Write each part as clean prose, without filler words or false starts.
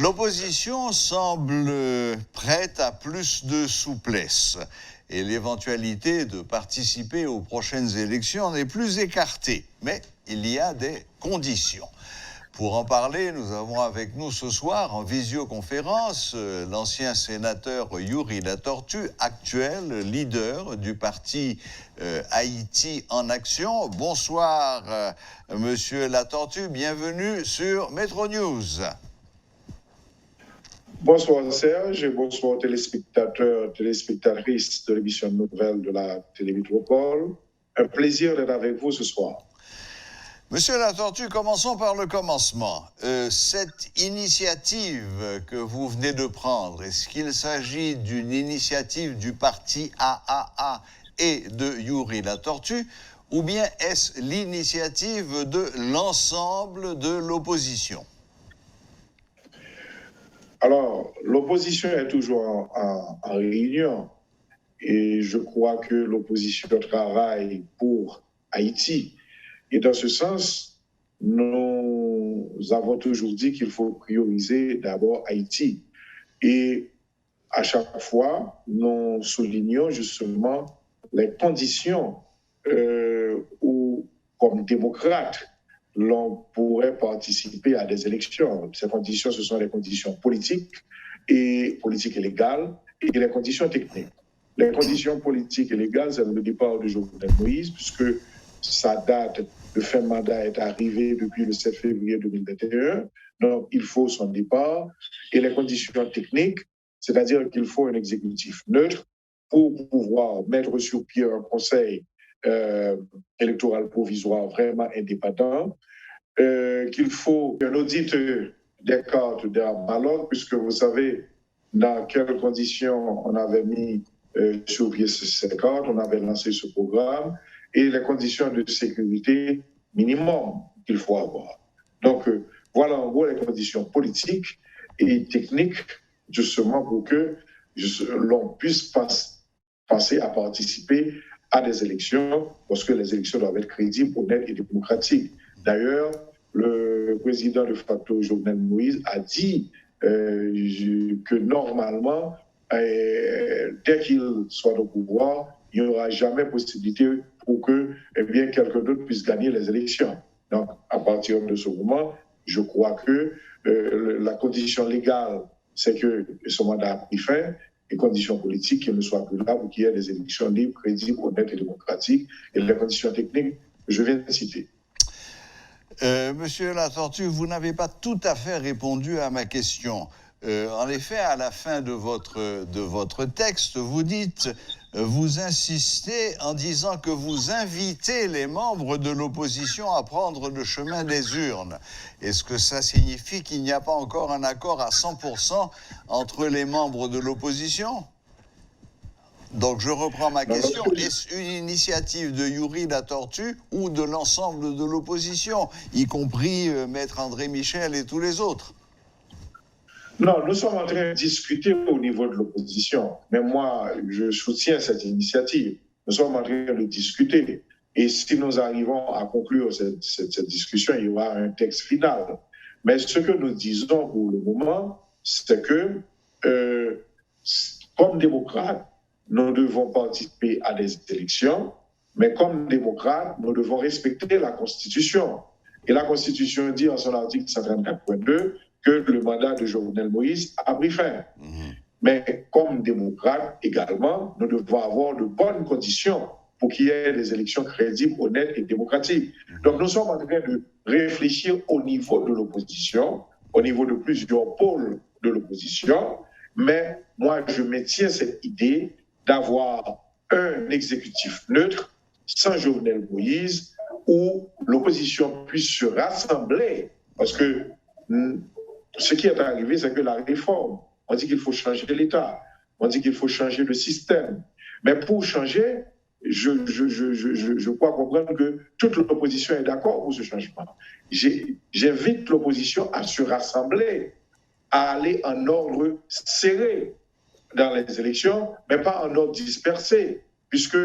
L'opposition semble prête à plus de souplesse et l'éventualité de participer aux prochaines élections n'est plus écartée. Mais il y a des conditions. Pour en parler, nous avons avec nous ce soir en visioconférence l'ancien sénateur Youri Latortue, actuel leader du parti Haïti en Action. Bonsoir, monsieur Latortue, bienvenue sur Metro News. Bonsoir Serge et bonsoir téléspectateurs, téléspectatrices de l'émission de nouvelles de la Télémétropole. Un plaisir d'être avec vous ce soir. Monsieur Latortue, commençons par le commencement. Cette initiative que vous venez de prendre, est-ce qu'il s'agit d'une initiative du parti AAA et de Youri Latortue, ou bien est-ce l'initiative de l'ensemble de l'opposition? Alors, l'opposition est toujours en réunion et je crois que l'opposition travaille pour Haïti. Et dans ce sens, nous avons toujours dit qu'il faut prioriser d'abord Haïti. Et à chaque fois, nous soulignons justement les conditions où, comme démocrate, l'on pourrait participer à des élections. Ces conditions, ce sont les conditions politiques et légales et les conditions techniques. Les conditions politiques et légales, c'est le départ de Jovenel Moïse, puisque sa date de fin de mandat est arrivée depuis le 7 février 2021. Donc, il faut son départ. Et les conditions techniques, c'est-à-dire qu'il faut un exécutif neutre pour pouvoir mettre sur pied un conseil électoral provisoire vraiment indépendant, qu'il faut un audit des cartes d'Armalog, puisque vous savez dans quelles conditions on avait mis sur pied ces cartes, on avait lancé ce programme, et les conditions de sécurité minimum qu'il faut avoir. Donc, voilà en gros les conditions politiques et techniques, justement pour que l'on puisse passer à participer à des élections, parce que les élections doivent être crédibles, honnêtes et démocratiques. D'ailleurs, le président de facto, Jovenel Moïse, a dit que normalement, dès qu'il soit au pouvoir, il n'y aura jamais possibilité pour que quelqu'un d'autre puisse gagner les élections. Donc, à partir de ce moment, je crois que la condition légale, c'est que son mandat a pris fin, et conditions politiques qu'il ne soit plus là pour qu'il y ait des élections libres, crédibles, honnêtes et démocratiques, et les conditions techniques que je viens de citer. Monsieur Latortue, vous n'avez pas tout à fait répondu à ma question. En effet, à la fin de votre texte, vous dites, vous insistez en disant que vous invitez les membres de l'opposition à prendre le chemin des urnes. Est-ce que ça signifie qu'il n'y a pas encore un accord à 100% entre les membres de l'opposition ? Donc, je reprends ma question. Est-ce une initiative de Youri Latortue ou de l'ensemble de l'opposition, y compris Maître André Michel et tous les autres? Non, nous sommes en train de discuter au niveau de l'opposition. Mais moi, je soutiens cette initiative. Nous sommes en train de discuter. Et si nous arrivons à conclure cette discussion, il y aura un texte final. Mais ce que nous disons pour le moment, c'est que, comme démocrates, nous devons participer à des élections, mais comme démocrates, nous devons respecter la Constitution. Et la Constitution dit en son article 134.2 que le mandat de Jovenel Moïse a pris fin. Mais comme démocrates également, nous devons avoir de bonnes conditions pour qu'il y ait des élections crédibles, honnêtes et démocratiques. Donc nous sommes en train de réfléchir au niveau de l'opposition, au niveau de plusieurs pôles de l'opposition, mais moi je maintiens cette idée d'avoir un exécutif neutre, sans Jovenel Moïse, où l'opposition puisse se rassembler. Parce que ce qui est arrivé, c'est que la réforme, on dit qu'il faut changer l'État, on dit qu'il faut changer le système. Mais pour changer, je crois comprendre que toute l'opposition est d'accord pour ce changement. J'invite l'opposition à se rassembler, à aller en ordre serré dans les élections, mais pas en ordre dispersé, puisque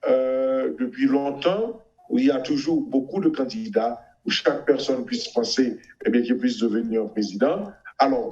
depuis longtemps, où il y a toujours beaucoup de candidats, où chaque personne puisse penser qu'il puisse devenir président, alors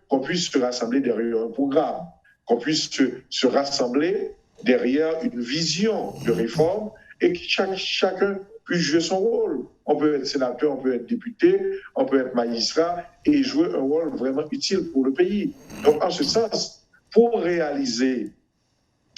qu'on puisse se rassembler derrière un programme, qu'on puisse se rassembler derrière une vision de réforme et que chacun puisse jouer son rôle. On peut être sénateur, on peut être député, on peut être magistrat et jouer un rôle vraiment utile pour le pays. Donc, en ce sens, pour réaliser,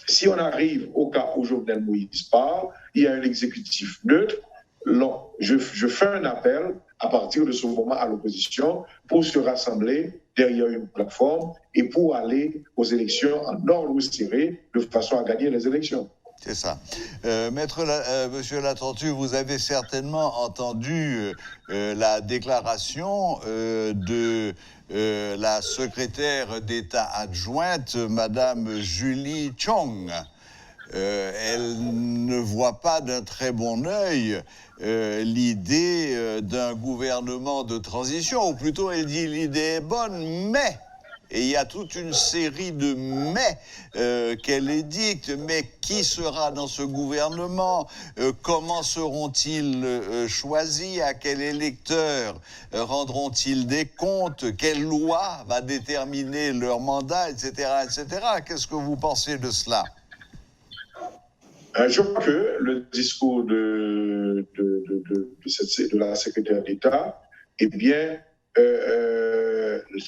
si on arrive au cas où Jovenel Moïse parle, il y a un exécutif neutre. Non, je fais un appel à partir de ce moment à l'opposition pour se rassembler derrière une plateforme et pour aller aux élections en ordre serré de façon à gagner les élections. C'est ça. Monsieur Latortue, vous avez certainement entendu la déclaration de la secrétaire d'État adjointe, Madame Julie Chong. Elle ne voit pas d'un très bon œil l'idée d'un gouvernement de transition, ou plutôt elle dit l'idée est bonne, mais... Et il y a toute une série de mais qu'elle édicte. Mais qui sera dans ce gouvernement? Comment seront-ils choisis? À quel électeur rendront-ils des comptes? Quelle loi va déterminer leur mandat, etc., etc. Qu'est-ce que vous pensez de cela? Je crois que le discours de la secrétaire d'État, eh bien,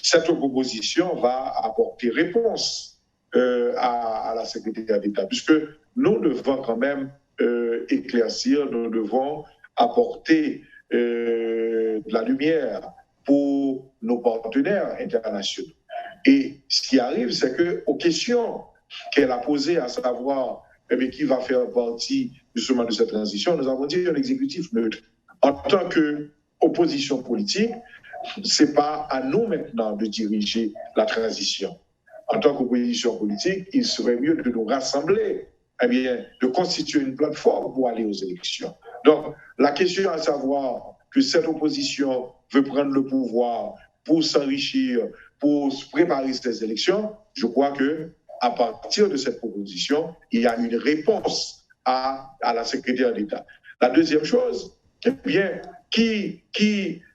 cette proposition va apporter réponse à la secrétaire d'État, puisque nous devons quand même éclaircir, nous devons apporter de la lumière pour nos partenaires internationaux. Et ce qui arrive, c'est qu'aux questions qu'elle a posées, à savoir qui va faire partie justement de cette transition, nous avons dit un exécutif neutre. En tant qu'opposition politique, ce n'est pas à nous maintenant de diriger la transition. En tant qu'opposition politique, il serait mieux de nous rassembler, de constituer une plateforme pour aller aux élections. Donc, la question à savoir que cette opposition veut prendre le pouvoir pour s'enrichir, pour se préparer ces élections, je crois qu'à partir de cette proposition, il y a une réponse à la secrétaire d'État. La deuxième chose, eh bien, qui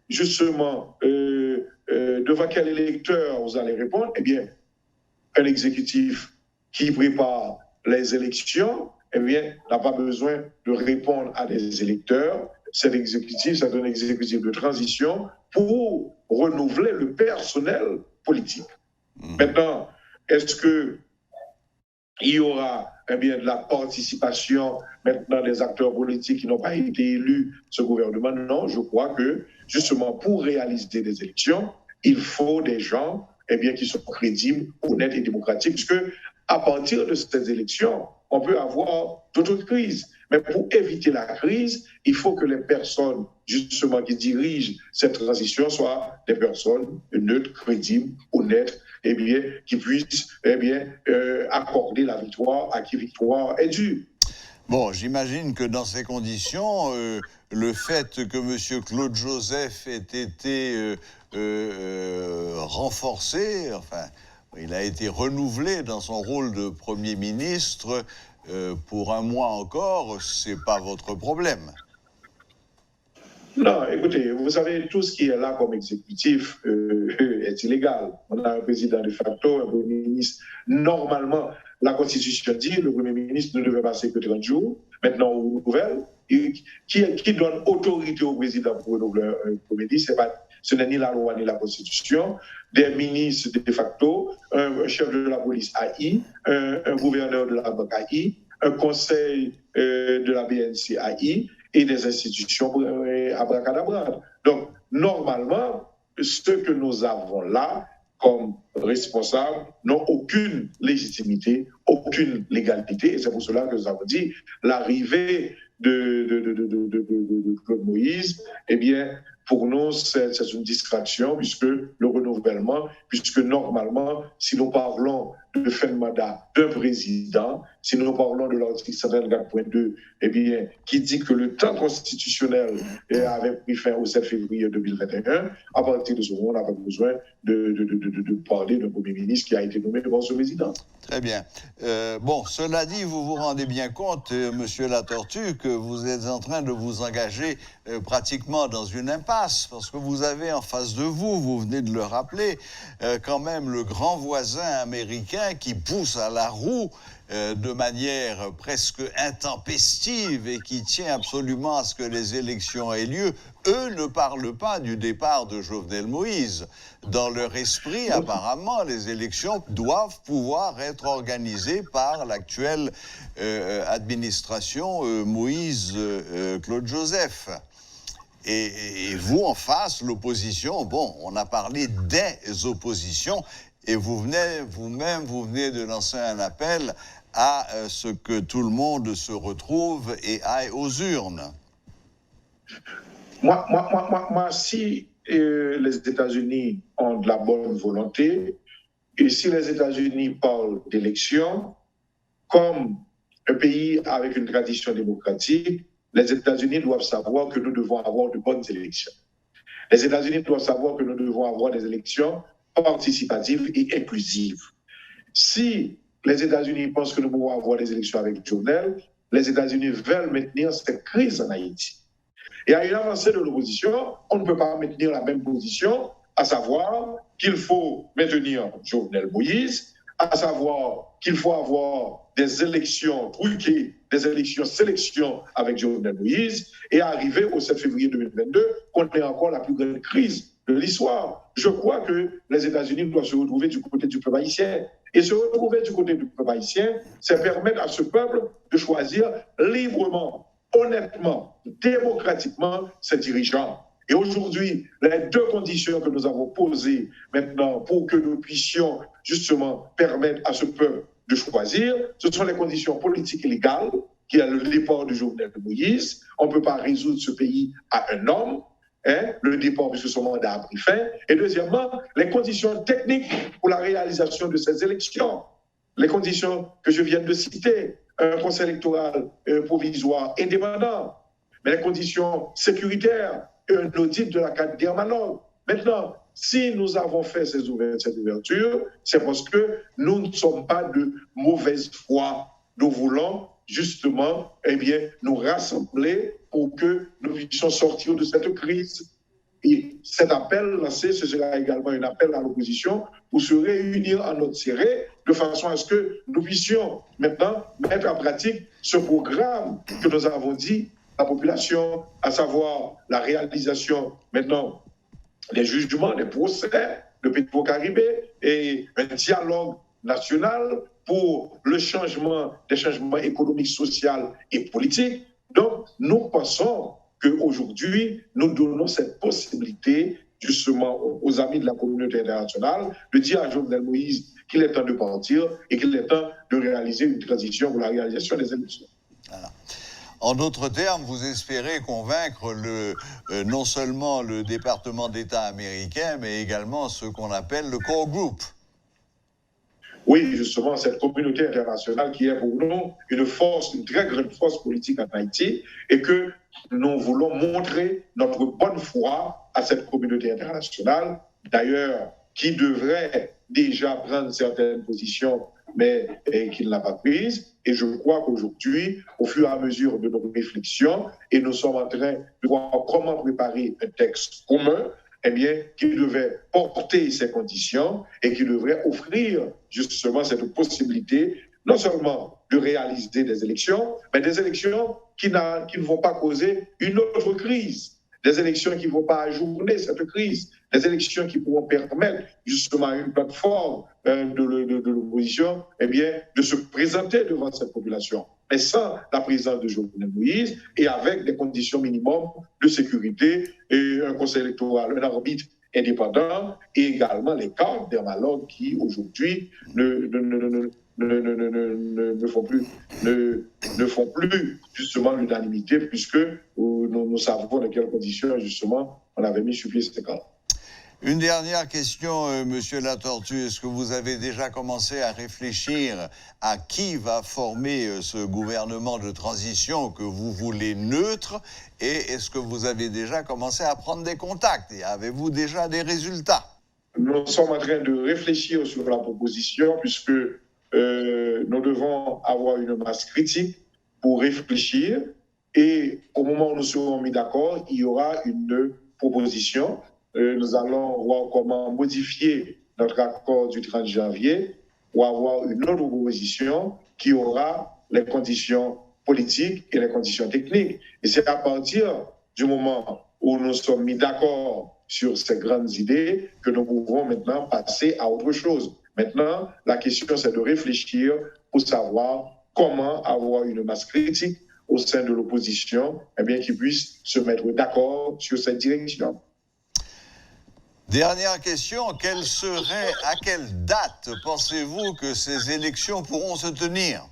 justement, devant quel électeur vous allez répondre? Eh bien, un exécutif qui prépare les élections, eh bien, n'a pas besoin de répondre à des électeurs. Cet exécutif, c'est un exécutif de transition pour renouveler le personnel politique. Maintenant, est-ce que il y aura de la participation maintenant des acteurs politiques qui n'ont pas été élus, ce gouvernement? Non, je crois que justement pour réaliser des élections, il faut des gens qui sont crédibles, honnêtes et démocratiques, puisque à partir de ces élections, on peut avoir d'autres crises. Mais pour éviter la crise, il faut que les personnes justement qui dirigent cette transition soient des personnes neutres, crédibles, honnêtes, qui puissent accorder la victoire à qui victoire est due. Bon, j'imagine que dans ces conditions, le fait que M. Claude Joseph ait été renforcé, enfin, il a été renouvelé dans son rôle de Premier ministre pour un mois encore, c'est pas votre problème. Non, écoutez, vous savez, tout ce qui est là comme exécutif est illégal. On a un président de facto, un Premier ministre. Normalement, la Constitution dit que le Premier ministre ne devait passer que 30 jours. Maintenant, on nouvelle. Qui donne autorité au président pour renouveler un Premier ministre, ce n'est ni la loi ni la Constitution. Des ministres de facto, un chef de la police AI, un gouverneur de la banque AI, un conseil de la BNC AI, et des institutions abracadabra. Donc, normalement, ceux que nous avons là, comme responsables, n'ont aucune légitimité, aucune légalité. Et c'est pour cela que nous avons dit l'arrivée de Claude Moïse, eh bien, pour nous, c'est une distraction, puisque le renouvellement, puisque normalement, si nous parlons de fin de mandat d'un président, si nous parlons de l'article 124.2, eh bien, qui dit que le temps constitutionnel avait pris fin au 7 février 2021, à partir de ce moment, on n'a pas besoin de parler d'un Premier ministre qui a été nommé devant ce président. Très bien. Bon, cela dit, vous vous rendez bien compte, Monsieur Latortue, que vous êtes en train de vous engager pratiquement dans une impasse, parce que vous avez en face de vous, vous venez de le rappeler, quand même le grand voisin américain qui pousse à la roue de manière presque intempestive et qui tient absolument à ce que les élections aient lieu. Eux ne parlent pas du départ de Jovenel Moïse. Dans leur esprit, apparemment, les élections doivent pouvoir être organisées par l'actuelle administration Moïse-Claude Joseph. Et vous, en face, l'opposition, bon, on a parlé des oppositions, et vous-même, vous venez de lancer un appel à ce que tout le monde se retrouve et aille aux urnes. Moi, si les États-Unis ont de la bonne volonté, et si les États-Unis parlent d'élections, comme un pays avec une tradition démocratique, les États-Unis doivent savoir que nous devons avoir de bonnes élections. Les États-Unis doivent savoir que nous devons avoir des élections participatives et inclusives. Si les États-Unis pensent que nous pouvons avoir des élections avec Jovenel, les États-Unis veulent maintenir cette crise en Haïti. Et à une avancée de l'opposition, on ne peut pas maintenir la même position, à savoir qu'il faut maintenir Jovenel Moïse, à savoir qu'il faut avoir des élections truquées, des élections sélection avec Jovenel Moïse, et arriver au 7 février 2022, qu'on ait encore la plus grande crise de l'histoire. Je crois que les États-Unis doivent se retrouver du côté du peuple haïtien. Et se retrouver du côté du peuple haïtien, c'est permettre à ce peuple de choisir librement, honnêtement, démocratiquement ses dirigeants. Et aujourd'hui, les deux conditions que nous avons posées maintenant pour que nous puissions justement permettre à ce peuple de choisir, ce sont les conditions politiques et légales, qui est le départ de Jovenel Moïse. On ne peut pas résoudre ce pays à un homme. Le départ puisque son mandat a pris fin. Et deuxièmement, les conditions techniques pour la réalisation de ces élections. Les conditions que je viens de citer, un conseil électoral provisoire indépendant, mais les conditions sécuritaires, un audit de la carte dermatologue. Maintenant, si nous avons fait cette ouverture, c'est parce que nous ne sommes pas de mauvaise foi. Nous voulons justement nous rassembler pour que nous puissions sortir de cette crise. Et cet appel lancé, ce sera également un appel à l'opposition pour se réunir en notre serré de façon à ce que nous puissions maintenant mettre en pratique ce programme que nous avons dit à la population, à savoir la réalisation maintenant des jugements, des procès de Petro-Caribé et un dialogue national pour le changement, des changements économiques, sociaux et politiques. Donc, nous pensons qu'aujourd'hui, nous donnons cette possibilité justement aux amis de la communauté internationale de dire à Jovenel Moïse qu'il est temps de partir et qu'il est temps de réaliser une transition pour la réalisation des élections. Voilà. En d'autres termes, vous espérez convaincre non seulement le département d'État américain, mais également ce qu'on appelle le core group. Oui, justement, cette communauté internationale qui est pour nous une force, une très grande force politique en Haïti, et que nous voulons montrer notre bonne foi à cette communauté internationale, d'ailleurs, qui devrait déjà prendre certaines positions, mais qui ne l'a pas prise. Et je crois qu'aujourd'hui, au fur et à mesure de nos réflexions, et nous sommes en train de voir comment préparer un texte commun, qui devait porter ces conditions et qui devrait offrir justement cette possibilité, non seulement de réaliser des élections, mais des élections qui ne vont pas causer une autre crise, des élections qui ne vont pas ajourner cette crise, des élections qui pourront permettre justement à une plateforme de l'opposition de se présenter devant cette population, mais sans la présence de Jovenel Moïse et avec des conditions minimum de sécurité et un conseil électoral, un arbitre indépendant et également les cartes dermatologues qui aujourd'hui ne font plus justement l'unanimité puisque nous savons dans quelles conditions justement on avait mis sur pied ces cartes. Une dernière question, Monsieur Latortue. Est-ce que vous avez déjà commencé à réfléchir à qui va former ce gouvernement de transition que vous voulez neutre? Et est-ce que vous avez déjà commencé à prendre des contacts? Et avez-vous déjà des résultats? Nous sommes en train de réfléchir sur la proposition puisque nous devons avoir une masse critique pour réfléchir et au moment où nous serons mis d'accord, il y aura une proposition. Nous allons voir comment modifier notre accord du 30 janvier pour avoir une autre proposition qui aura les conditions politiques et les conditions techniques. Et c'est à partir du moment où nous sommes mis d'accord sur ces grandes idées que nous pouvons maintenant passer à autre chose. Maintenant, la question, c'est de réfléchir pour savoir comment avoir une masse critique au sein de l'opposition, eh bien, qui puisse se mettre d'accord sur cette direction. Dernière question, à quelle date pensez-vous que ces élections pourront se tenir?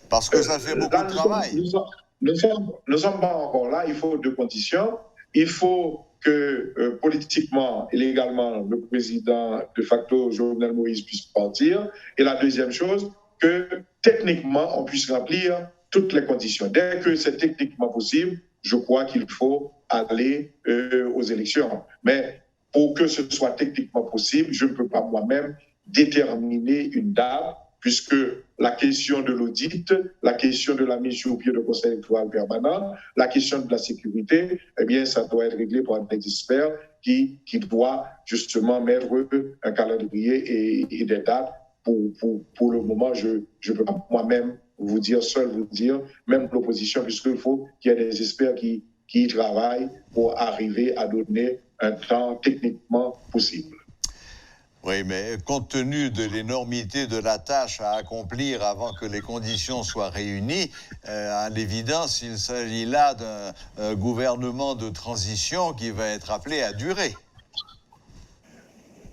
Parce que ça fait beaucoup de travail. Nous ne sommes pas encore là, il faut deux conditions. Il faut que politiquement et légalement, le président de facto, Jovenel Moïse, puisse partir. Et la deuxième chose, que techniquement, on puisse remplir toutes les conditions. Dès que c'est techniquement possible, je crois qu'il faut aller aux élections. Mais pour que ce soit techniquement possible, je ne peux pas moi-même déterminer une date, puisque la question de l'audit, la question de la mise sur pied de conseil électoral permanent, la question de la sécurité, eh bien, ça doit être réglé par des experts qui doit justement mettre un calendrier et des dates. Pour le moment, je ne peux pas moi-même vous dire, même l'opposition, puisqu'il faut qu'il y ait des experts qui y travaillent pour arriver à donner un temps techniquement possible. Oui, mais compte tenu de l'énormité de la tâche à accomplir avant que les conditions soient réunies, à l'évidence, il s'agit là d'un gouvernement de transition qui va être appelé à durer.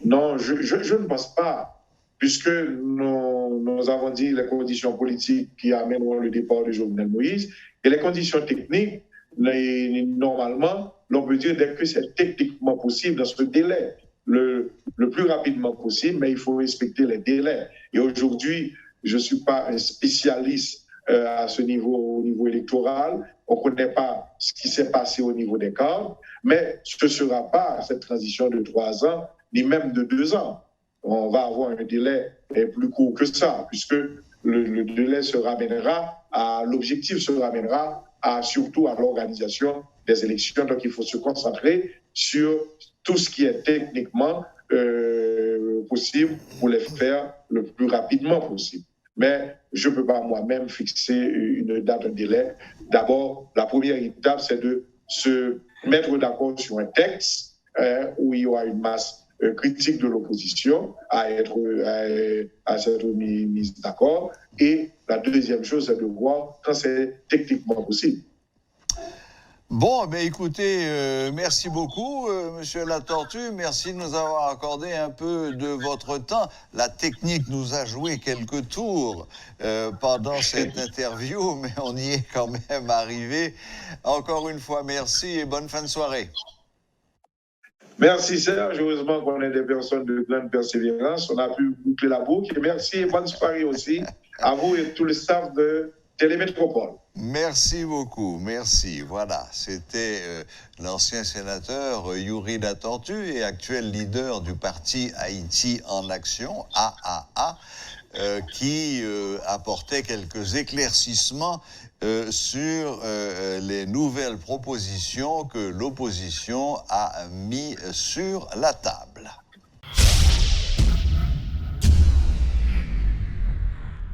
Non, je ne pense pas, puisque nous avons dit les conditions politiques qui amèneront le départ de Jovenel Moïse et les conditions techniques, normalement, l'on peut dire dès que c'est techniquement possible dans ce délai. Le plus rapidement possible, mais il faut respecter les délais. Et aujourd'hui, je ne suis pas un spécialiste à ce niveau, au niveau électoral. On ne connaît pas ce qui s'est passé au niveau des cadres, mais ce ne sera pas cette transition de 3 ans, ni même de 2 ans. On va avoir un délai plus court que ça, puisque le délai se ramènera l'objectif se ramènera surtout à l'organisation des élections. Donc, il faut se concentrer sur tout ce qui est techniquement possible pour les faire le plus rapidement possible. Mais je ne peux pas moi-même fixer une date, un délai. D'abord, la première étape, c'est de se mettre d'accord sur un texte où il y aura une masse critique de l'opposition à être mise d'accord. Et la deuxième chose, c'est de voir quand c'est techniquement possible. Bon, ben écoutez, merci beaucoup, Monsieur Latortue. Merci de nous avoir accordé un peu de votre temps. La technique nous a joué quelques tours pendant cette interview, mais on y est quand même arrivé. Encore une fois, merci et bonne fin de soirée. Merci Serge, heureusement qu'on est des personnes de grande persévérance. On a pu boucler la boucle. Merci et bonne soirée aussi à vous et tout le staff de Télémétropole. Merci beaucoup, merci. Voilà, c'était l'ancien sénateur Youri Latortue et actuel leader du parti Haïti en Action, AAA, qui apportait quelques éclaircissements sur les nouvelles propositions que l'opposition a mis sur la table.